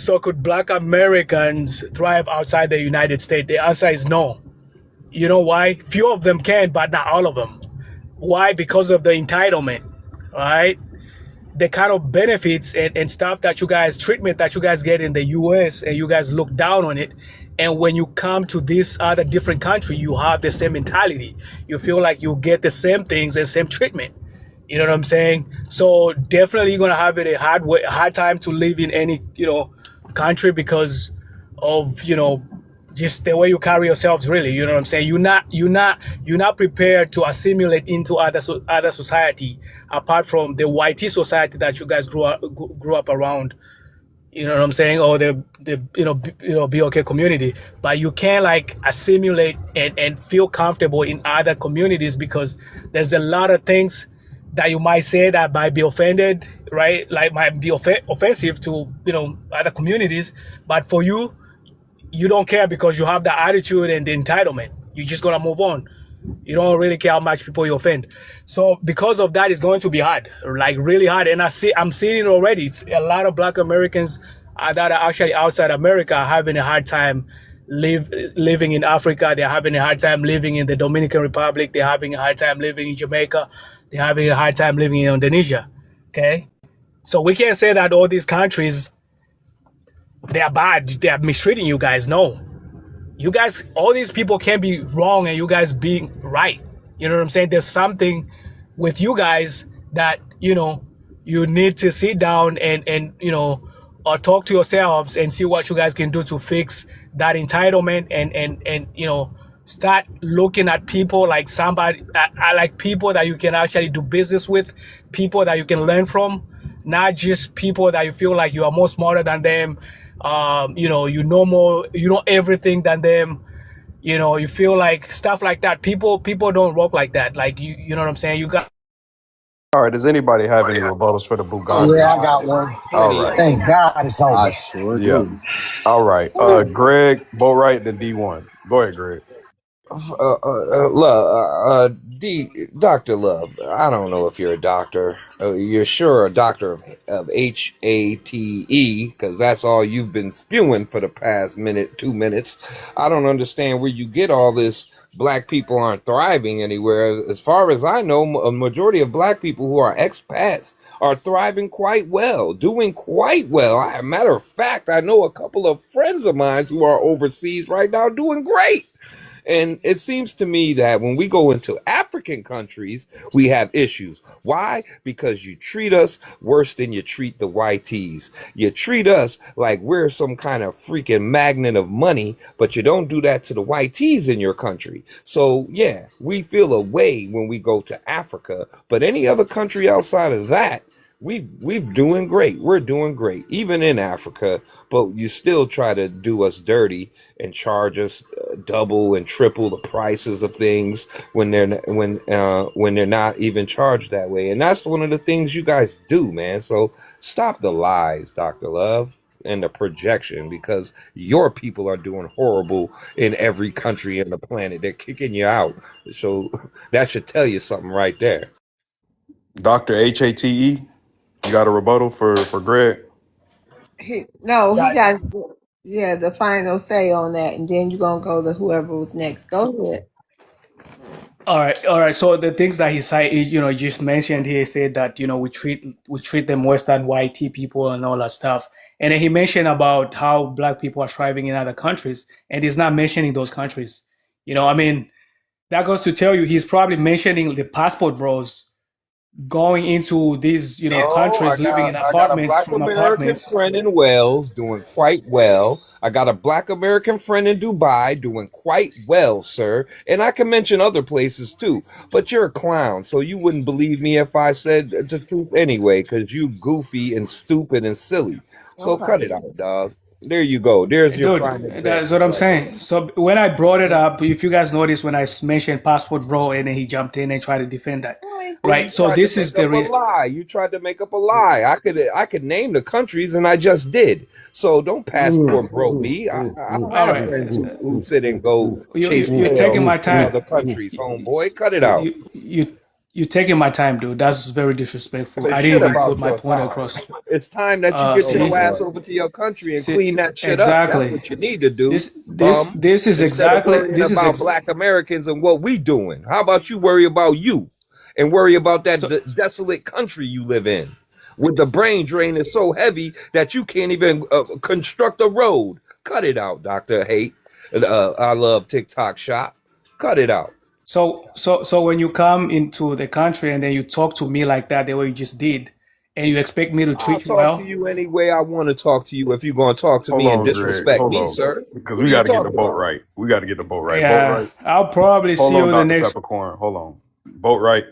So could Black Americans thrive outside the United States? The answer is no. You know why? Few of them can, but not all of them. Why? Because of the entitlement, right? The kind of benefits and stuff that you guys, treatment that you guys get in the US, and you guys look down on it. And when you come to this other different country, you have the same mentality. You feel like you get the same things and same treatment. You know what I'm saying? So definitely you're gonna have it a hard time to live in any, country because of, just the way you carry yourselves, really. You know what I'm saying? You're not prepared to assimilate into other society apart from the YT society that you guys grew up around. You know what I'm saying? Or the BOK community. But you can't like assimilate and feel comfortable in other communities because there's a lot of things that you might say that might be offended, right? Like might be offensive to, other communities. But for you, you don't care because you have the attitude and the entitlement. You're just gonna move on. You don't really care how much people you offend. So because of that, it's going to be hard, like really hard. And I'm seeing it already. It's a lot of Black Americans that are actually outside America are having a hard time living in Africa. They're having a hard time living in the Dominican Republic. They're having a hard time living in Jamaica. They're having a hard time living in Indonesia. Okay, so we can't say that all these countries, they are bad, they are mistreating you guys. No, you guys, all these people can be wrong and you guys being right. You know what I'm saying? There's something with you guys that, you need to sit down and or talk to yourselves and see what you guys can do to fix that entitlement and start looking at people like somebody, like people that you can actually do business with, people that you can learn from, not just people that you feel like you are more smarter than them. You know more, you know everything than them. You feel like stuff like that. People don't work like that. Like you know what I'm saying? You got. All right. Does anybody have any rebuttals for the Buganda? Yeah, I got one. All right. Thank God it's over. I sure Yeah. do. All right. Greg, Boatwright, then D1. Go ahead, Greg. Dr. Love, I don't know if you're a doctor. You're sure a doctor of HATE, because that's all you've been spewing for the past 2 minutes. I don't understand where you get all this. Black people aren't thriving anywhere. As far as I know, a majority of black people who are expats are thriving quite well, doing quite well. As a matter of fact, I know a couple of friends of mine who are overseas right now doing great. And it seems to me that when we go into African countries, we have issues. Why? Because you treat us worse than you treat the YTs. You treat us like we're some kind of freaking magnet of money, but you don't do that to the YTs in your country. So yeah, we feel a way when we go to Africa, but any other country outside of that, we're doing great. We're doing great, even in Africa, but you still try to do us dirty and charge us double and triple the prices of things when they're not even charged that way. And that's one of the things you guys do, man. So stop the lies, Dr. Love, and the projection, because your people are doing horrible in every country on the planet. They're kicking you out. So that should tell you something right there. Dr. HATE, you got a rebuttal for Greg? He got the final say on that, and then you're gonna go to whoever was next. Go ahead. All right. So the things that he said, just mentioned, he said that we treat them worse than YT people and all that stuff. And then he mentioned about how Black people are thriving in other countries, and he's not mentioning those countries. That goes to tell you he's probably mentioning the passport bros going into these countries, living in apartments from apartments. I got a Black American friend in Wales doing quite well. I got a Black American friend in Dubai doing quite well, sir. And I can mention other places too. But you're a clown, so you wouldn't believe me if I said the truth anyway, because you goofy and stupid and silly. So cut it out, dog. There you go. There's your Dude, that's what I'm saying. So when I brought it up, if you guys noticed when I mentioned passport bro, and then he jumped in and tried to defend that, right? So this is the lie. You tried to make up a lie. I could name the countries, and I just did. So don't passport bro me. I have friends who sit and go chase you're taking my time. Other countries, homeboy. Cut it out. You're taking my time, dude. That's very disrespectful. Say I shit didn't even put about my your point time. across. It's time that you get Oh my See, your ass God. over to your country and see, clean that shit up. That's exactly. what you need to do, bum. This is Instead of exactly worrying about black Americans and what we doing. How about you worry about you and worry about that so desolate country you live in, where the brain drain is so heavy that you can't even construct a road. Cut it out, Dr. Hate. I love TikTok shop. Cut it out. so when you come into the country and then you talk to me like that, the way you just did, and you expect me to I'll treat you talk to well, you any way I want to talk to you if you're going to talk to Hold me and on, Greg. disrespect Hold me, on. sir. Because What we are you got to get the talking boat about? right. We got to get the boat right. Boat yeah, right. I'll probably Hold see on, you the Dr. next. Peppercorn. Hold on. Boat right.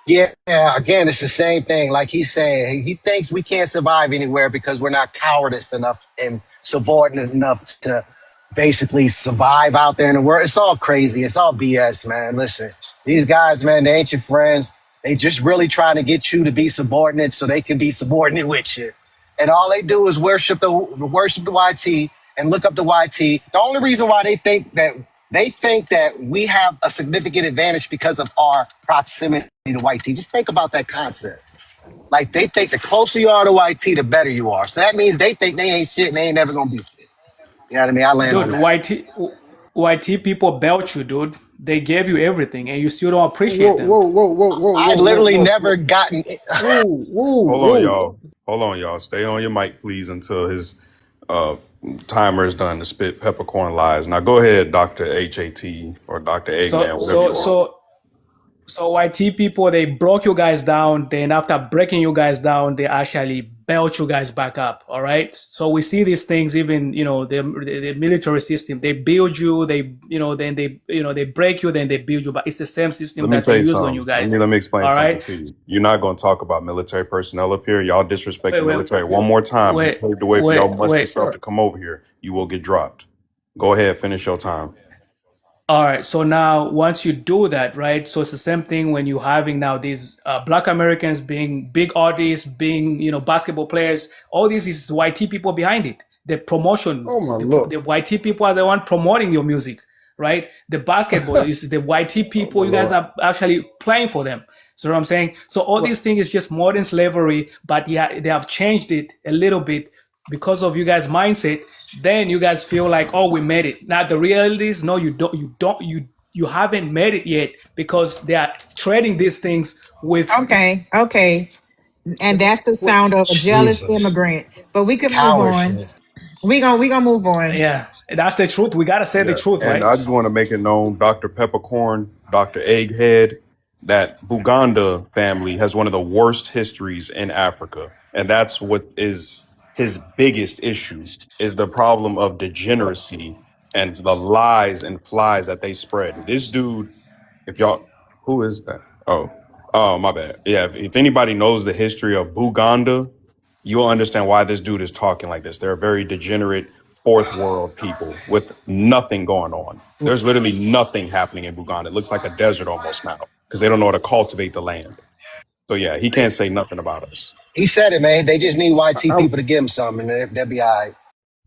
Yeah, again, it's the same thing. Like he's saying, he thinks we can't survive anywhere because we're not cowardice enough and subordinate enough to basically survive out there in the world. It's all crazy. It's all BS, man. Listen, these guys, man, they ain't your friends. They just really trying to get you to be subordinate so they can be subordinate with you. And all they do is worship the YT and look up the YT. The only reason why they think that we have a significant advantage because of our proximity to YT. Just think about that concept. Like they think the closer you are to YT, the better you are. So that means they think they ain't shit and they ain't never gonna be shit. You know what I mean? I land on Dude, that. YT people belt you, dude. They gave you everything, and you still don't appreciate Whoa, them. whoa, whoa, whoa, whoa, I whoa, whoa, literally whoa, never whoa, gotten. whoa, whoa, Hold on, whoa. y'all. Hold on, y'all. Stay on your mic, please, until his uh, timer is done to spit peppercorn lies. Now go ahead, Dr. HAT or Dr. So Eggman, whatever so you are. so So YT people, they broke you guys down. Then after breaking you guys down, they actually belt you guys back up. All right. So we see these things, even, the military system, they build you, then they break you, then they build you, but it's the same system Let me that they tell you used on you something. guys. Let me explain All something right. to you. You're not going to talk about military personnel up here. Y'all disrespect Wait, the wait, military one more time. You wait, paved the way for wait, y'all musty wait. self to come over here. You will get dropped. Go ahead, finish your time. All right. So now, once you do that, right? So it's the same thing when you're having now these Black Americans being big artists, being basketball players. All this is YT people behind it. The promotion, Oh my lord. the YT people are the one promoting your music, right? The basketball is the YT Oh my people. You guys lord. are actually playing for them. So what I'm saying. So all What? these things is just modern slavery, but yeah, they have changed it a little bit because of you guys' mindset. Then you guys feel like, oh, we made it. Now the reality is, no, you haven't made it yet, because they are trading these things with. Okay. And that's the What? sound of a jealous Jesus, immigrant. But we can move coward on. shit. We gonna move on. Yeah, that's the truth. We gotta say the Yeah. truth, And right? I just want to make it known, Dr. Peppercorn, Dr. Egghead, that Buganda family has one of the worst histories in Africa. And that's what is his biggest issue, is the problem of degeneracy and the lies and flies that they spread. This dude, if y'all, who is that? Oh, my bad. Yeah, if anybody knows the history of Buganda, you'll understand why this dude is talking like this. They're a very degenerate fourth world people with nothing going on. There's literally nothing happening in Buganda. It looks like a desert almost now because they don't know how to cultivate the land. So yeah, he can't say nothing about us. He said it, man. They just need YT I, people to give him something, and they'll be all right.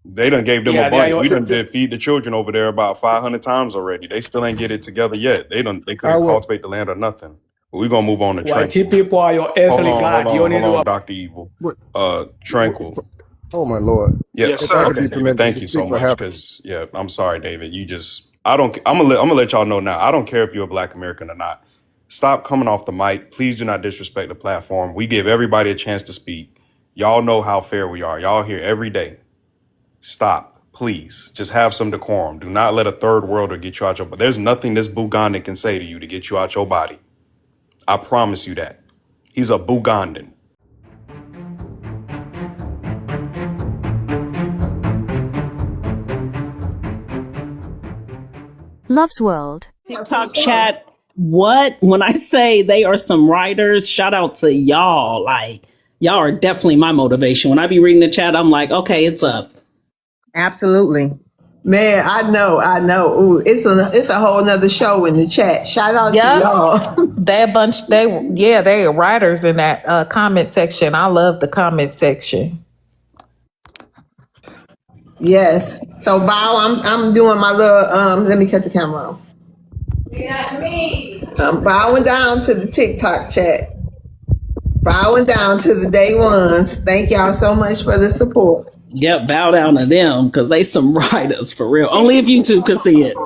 They done gave them a Yeah, they are bunch. your. We t- done t- did feed the children over there about 500 times already. They still ain't get it together yet. They I couldn't would. cultivate the land or nothing. But we're gonna move on to YT Tranquil. people are your Hold earthly on, hold god. You don't on, need hold to. on, Dr. Evil. What, Tranquil. oh my lord. Yeah. Yes, If I sir. could Okay, be David. permitted Thank to you so speak for much. half. Because yeah, I'm sorry, David. I don't. I'm gonna let y'all know now. I don't care if you're a Black American or not. Stop coming off the mic. Please do not disrespect the platform. We give everybody a chance to speak. Y'all know how fair we are. Y'all here every day. Stop, please. Just have some decorum. Do not let a third worlder get you out your. But there's nothing this Bugandan can say to you to get you out your body. I promise you that. He's a Bugandan. Love's World. TikTok chat. What? When I say they are some writers, shout out to y'all. Like, y'all are definitely my motivation. When I be reading the chat, I'm like, okay, it's up. Absolutely. Man, I know. Ooh, it's a whole nother show in the chat. Shout out to Yep. y'all. That bunch, they are writers in that comment section. I love the comment section. Yes. So Bow, I'm doing my little let me cut the camera on. I'm bowing down to the TikTok chat. Bowing down to the day ones. Thank y'all so much for the support. Yep, bow down to them because they some writers for real. Only if you two could see it.